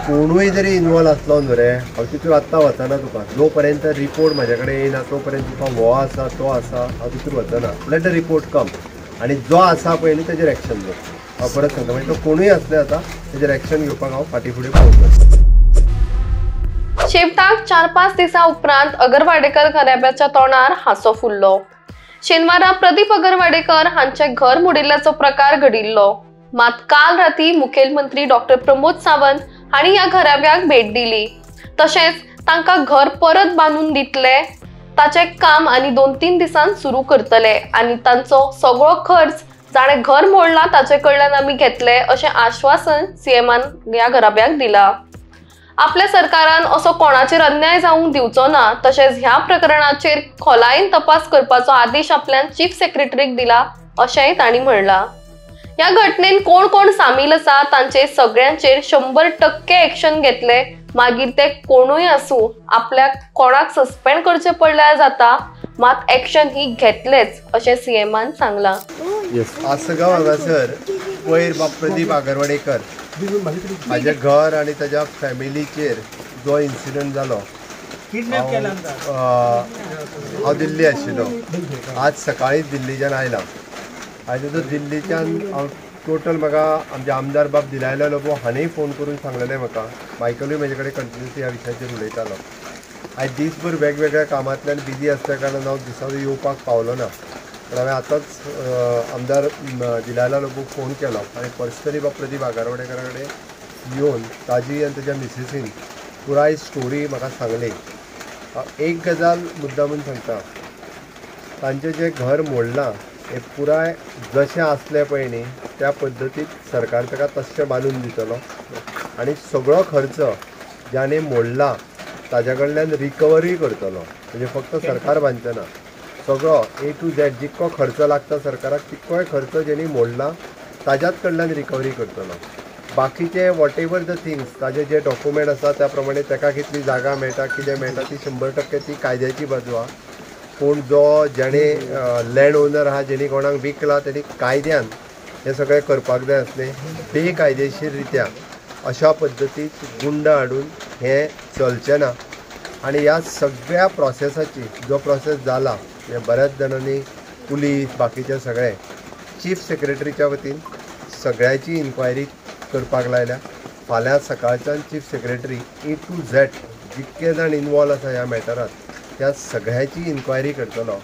कोणूय जरी इन्वॉल्व असलो न्हू हांव तितूर आत्तां वचना तुका जो पर्यंत रिपोर्ट म्हाजे कडेन येयना तो पर्यंत तुका हो आसा तो आसा हांव तितूर वचना लेट द रिपोर्ट कम आनी जो आसा पळय न्ही तेजेर एक्शन घेव हांव परत सांगता म्हणजे तो कोणूय असले आतां तेजेर एक्शन घेवपाक हांव फाटीं फुडें पळोवंक शेवटाक 4-5 दिसां उपरांत अगरवाडेकर घराब्याच्या तोंडार हांसो फुल्लो। शेनवारा प्रदीप अगरवाडेकर हांचे घर मोडिल्ल्याचो प्रकार घडिल्लो। मात काल राती मुखेलमंत्री डॉक्टर प्रमोद सावंत हांणी ह्या घराब्याक भेट दिली। तशेंच तांकां घर परत बांदून दितले ताचे काम आनी 2-3 दिसांत सुरू करतले आनी तांचो सगळो खर्च जाणें घर मोडला ताचे कडल्यान आमी घेतले अशें आश्वासन सीएमान ह्या घराब्याक दिला। आपल्या सरकारान असो कोणाचेर अन्याय जावंक दिवचो ना तशेंच ह्या प्रकरणाचेर खोलायेन तपास करपाचो आदेश आपल्यान चीफ सेक्रेटरीक दिला अशेंय तांणी म्हणला। ह्या घटनेन कोण कोण सामील आसा तांचे सगळ्यांचेर 100% एक्शन घेतले मागीर ते कोणूय आसूं आपल्याक कोणाक सस्पेंड करचे पडल्यार जाता मात एक्शन ही घेतलेच अशें सीएमान सांगला। आसगांव हांगासर वयर प्रदीप आगरवाडेकर हाजे घर आनी ताज्या फॅमिलीचेर जो इन्सिडंट जालो हांव दिल्ली आशिल्लो आज सकाळींच दिल्लीच्यान आयला आनी तो दिल्लीच्यान हांव टोटल म्हाका आमचे आमदार बाब दिलायलो लोबो हाणेंय फोन करून सांगलेलें म्हाका मायकलूय म्हजे कडेन कंटिन्युअसली ह्या विशयाचेर उलयतालो। आयज दिसभर वेगवेगळ्या कामांतल्यान बिजी आसल्या कारणान हांव दिसांनी येवपाक पावलो ना पण हांवें आतांच आमदार दिलायला लोबूक फोन केलो आनी पर्सनली बाब प्रदीप आगरवाडेकरा कडेन येवन ताजी आनी ताज्या मिसेसीन पुराय स्टोरी म्हाका सांगली। एक गजाल मुद्दामून सांगता तांचें जें घर मोडलां हें पुराय जशें आसलें पळय न्ही त्या पद्दतीक सरकार ताका तशें बांदून दितलो आनी सगळो खर्च ज्याने मोडला ताज्या कडल्यान रिकवरी करतलो म्हणजे फक्त सरकार बांदचें ना सगळो A to Z जितको खर्च लागता सरकाराक तितकोय खर्च जेणी मोडला ताज्याच कडल्यान रिकवरी करतलो। बाकीचे वॉट एवर द थिंग्स ताजे जे डॉक्युमेंट आसा त्या प्रमाणे ताका कितली जागा मेळटा कितें मेळटा ती 100% ती कायद्याची बाजू आहा पूण जो जेणे लँड ओनर आहा जेणी कोणाक विकला तेणी कायद्यान हें सगळें करपाक जाय आसलें बेकायदेशीर रित्या अशा पद्दतीक गुंड हाडून हें चलचें ना आनी ह्या सगळ्या प्रोसेसाची जो प्रोसेस जाला बऱ्याच जाणांनी पुलीस बाकीचे सगळे चीफ सेक्रेटरीच्या वतीन सगळ्याची इन्क्वायरी करपाक लायल्या। फाल्यां सकाळच्यान chief secretary A to Z जितके जाण इन्वॉल्व आसा ह्या मॅटरांत त्या सगळ्याची इन्क्वायरी करतलो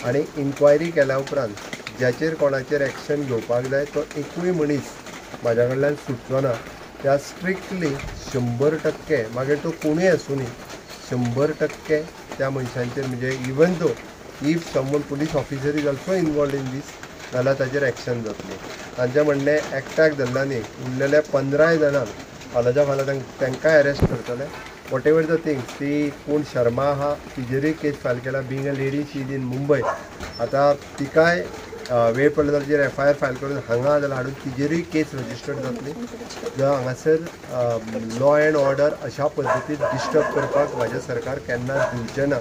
आनी इन्क्वायरी केल्या उपरांत ज्याचेर कोणाचेर एक्शन घेवपाक जाय तो एकूय मनीस म्हाज्या कडल्यान सुटचो ना त्या स्ट्रिक्टली 100% मागीर तो कोणूय आसूं न्ही 100% त्या मनशांचेर म्हणजे even though if someone police officer is also involve in this जाल्यार ताचेर एक्शन जातली। तांचें म्हणणें एकट्याक धरला न्ही उरलेल्या 15 जाणांक फाल्याच्या फाल्यां तांकांय अरेस्ट करतले वॉट एवर द थिंग्स ती कोण शर्मा आहा तिजेरूय केस फायल केला being a lady she is in Mumbai आतां तिकाय वेळ पडलो जाल्यार FIR फायल करून हांगा जाल्यार हाडून तिजेरूय केस रजिस्टर्ड जातली। जो हांगासर लॉ एंड ऑर्डर अशा पद्दतीन डिस्टर्ब करपाक म्हाजें सरकार केन्नाच दिवचें ना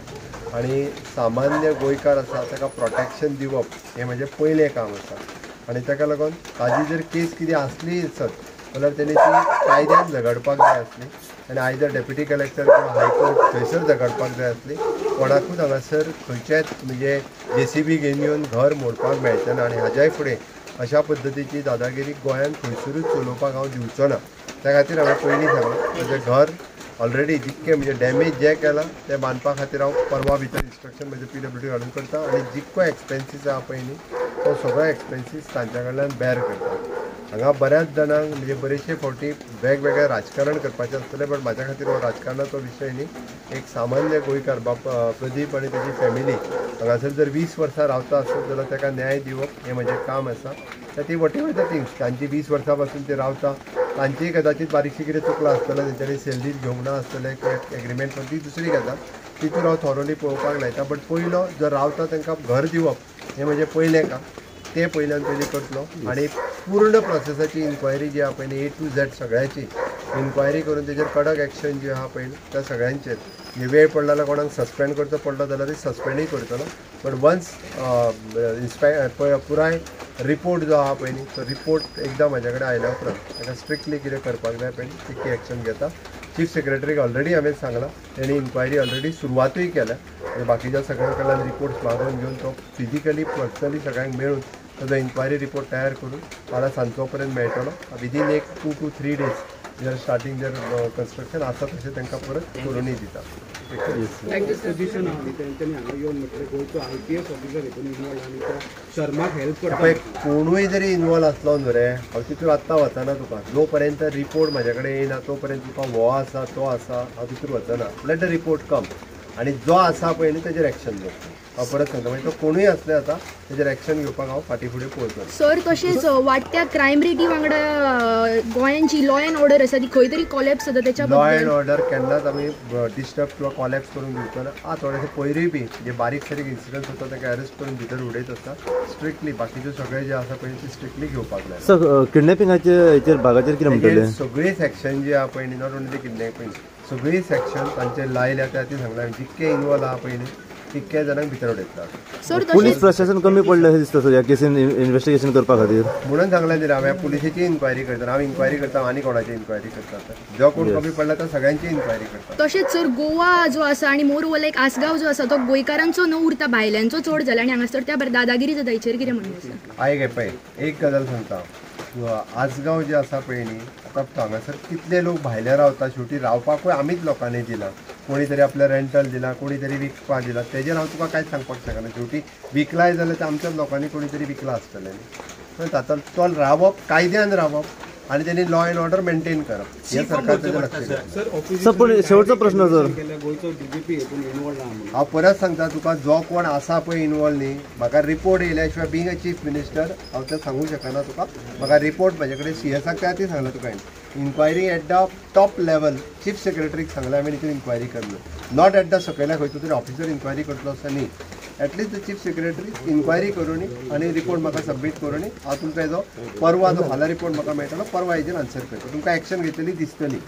आनी सामान्य गोंयकार आसा ताका प्रोटेक्शन दिवप हें म्हजें पयलें काम आसा आनी ताका लागून ताजी जर केस कितें आसली आसत जाल्यार तेणी ती कायद्यान झगडपाक जाय आसली आनी आयदर डेप्युटी कलेक्टर किंवा हायकोर्ट थंयसर झगडपाक जाय आसली कोणाकूच हांगासर खंयचेच म्हणजे JCB घेवन येवन घर मोडपाक मेळचें ना आनी हाज्याय फुडें अशा पद्दतीची दादागिरी गोंयांत खंयसरूच चलोवपाक हांव दिवचो ना। त्या खातीर हांवें पयलीं सांगलें म्हजें घर ऑलरेडी जितकें म्हणजे डॅमेज जें केलां तें बांदपा खातीर हांव परवा भितर इन्स्ट्रक्शन म्हजें PWD हाडून करता आनी जितको एक्सपेन्सीस आहा पळय न्ही तो सगळो एक्सपेन्सीस तांच्या कडल्यान बेर करता। हांगा बऱ्याच जाणांक म्हणजे बरेचशे फावटी वेगवेगळें राजकारण करपाचें आसतलें बट म्हाज्या खातीर हो राजकारणाचो विशय न्ही एक सामान्य गोंयकार प्रदीप आनी ताची फॅमिली हांगासर जर 20 वर्सां रावता आसत जाल्यार ताका न्याय दिवप हें म्हजें काम आसा। ती वॉट एवर द थिंग्स तांची 20 वर्सां पासून ते रावता तांचीय कदाचित बारीकशी कितें चुकलां आसतलें तेंच्यांनी सॅलरी घेवंक ना आसतलें किंवा एग्रीमेंट पण ती दुसरी गजाल तितूर हांव थॉरोली पळोवपाक लायता बट पयलो जर रावता तांकां घर दिवप हें म्हजें पयलें काम ते पयल्यान पयलीं करतलो आनी पूर्ण प्रोसेसाची इन्क्वायरी जी आहा पळय A to Z सगळ्याची इन्क्वायरी करून तेजेर कडक एक्शन जी आहा पळय त्या सगळ्यांचेर वेळ पडला जाल्यार कोणाक सस्पेंड करचो पडलो जाल्यार सस्पेंडूय करतलो बट वन्स पुराय रिपोर्ट जो आहा पळय न्ही तो रिपोर्ट एकदां म्हाजे कडेन आयल्या उपरांत ताका स्ट्रिक्टली कितें करपाक जाय पळय न्ही तितकी एक्शन घेता. चीफ सेक्रेटरीक ऑलरेडी हांवें सांगलां, तेणी इन्क्वायरी ऑलरेडी सुरवातूय केल्या आनी बाकीच्या सगळ्यां कडल्यान रिपोर्ट्स मागून घेवन तो फिजिकली पर्सनली सगळ्यांक मेळून ताजो इन्क्वायरी रिपोर्ट तयार करून फाल्यां सांजचो पर्यंत मेळटलो. विदीन 1 to 3 days जर स्टार्टींग जर कन्स्ट्रक्शन आसा तशें तांकां परत करूनय दिता. पोजिशन आहा तेंच्यांनी हांगा येवन म्हटलें गोंयचो IPS ऑफिसर हितून इनवॉल्व आनी तो शर्माक हेल्प पळय करता. कोणूय जरी इनवॉल्व आसलो न्हू रे, हांव तितूर आत्तां वचना तुका. जो पर्यंत रिपोर्ट म्हाजे कडेन येयना तो पर्यंत तुका हो आसा तो आसा हांव तितूर वचना. लेट द रिपोर्ट कम आनी जो आसा पळय न्ही तेजेर एक्शन घेवप. हांव परत सांगता म्हणजे तो कोणूय असले आतां तेजेर एक्शन घेवपाक हांव फाटीं फुडें पळयतलो. सर तशेंच वाडट्या क्रायम रेटी वांगडा गोंयान जी लॉ अँड ऑर्डर आसा ती खंय तरी कॉलेप्स जाता त्याच्या लॉ अँड बद्दल ऑर्डर केन्नाच आमी डिस्टर्ब किंवा कॉलेप्स करून दिवचो ना. थोडेशे पयरूय बी जे बारीक सारीक इन्सिडंट जाता ताका अरेस्ट करून भितर उडयत आसता. स्ट्रिक्टली बाकीचे सगळे जे आसा पळय ती स्ट्रिक्टली घेवपाक जाय. सर किडनॅपिंगाचे हेचेर भागाचेर कितें म्हणटले? सगळी सेक्शन जी आहा पळय न्ही, नॉट ओन्ली किडनॅपिंग, सगळी सेक्शन तांचे लायल्या त्या ती सांगला जितके इनवॉल्व आहा पळय न्ही तितक्या जाणांक भितर उडयतात. सर पुलीस तशेंच प्रशासन कमी पडलें अशें दिसता सर ह्या केसीन इन्व्हेस्टिगेशन करपा खातीर. म्हणून सांगलें न्ही हांवें पुलिसेची इन्क्वायरी करता. हांव इन्क्वायरी करता आनी कोणाची इन्क्वायरी करता. जो कोण कमी पडला तो सगळ्यांची इन्क्वायरी करता. तशेंच सर गोवा जो आसा आनी मोर लायक आसगांव जो आसा तो गोंयकारांचो न उरता भायल्यांचो चड जाला आनी हांगासर त्या भायर दादागिरी जाता हेचेर कितें म्हणून आसा? आयक पळय एक गजाल सांगता. आसगांव जे आसा पळय न्ही आतां हांगासर कितले लोक भायले रावता. शेवटी रावपाकूय आमीच लोकांनी दिला. कोणी तरी आपल्या रेंटल दिला, कोणी तरी विकपाक दिला. तेजेर हांव तुका कांयच सांगपाक शकना. शेवटी विकलाय जाल्यार ते आमच्याच लोकांनी कोणी तरी विकला आसतलें न्ही. तातूंत तो रावप कायद्यान रावप आनी तेणी लॉ अँड ऑर्डर मेंटेन करप हे सरकारचें लक्ष दिता. सर पण शेवटचो प्रश्न सर, गोंयचो DGP हितून इनवॉल्व आहा म्हणून. हांव परत सांगता तुका जो कोण आसा पळय इनवॉल्व न्ही म्हाका रिपोर्ट येयल्या शिवाय बींग अ चीफ मिनिस्टर हांव तें सांगूं शकना तुका. म्हाका रिपोर्ट म्हाजे कडेन CSक त्या ती सांगला तुका. Inquiry at the top level chief सेक्रेटरीक सांगलें हांवें हितून इन्क्वायरी करना. नॉट एट द सकयल्या खंयचो तरी ऑफिसर इन्क्वायरी करतलो असो न्ही. At least the chief secretary inquiry करून आनी रिपोर्ट म्हाका सबमीट करून हांव तुमकां हेजो परवा जो फाल्यां रिपोर्ट म्हाका मेळटलो परवा हेजेर आन्सर करता. तुमकां एक्शन घेतलेली दिसतली.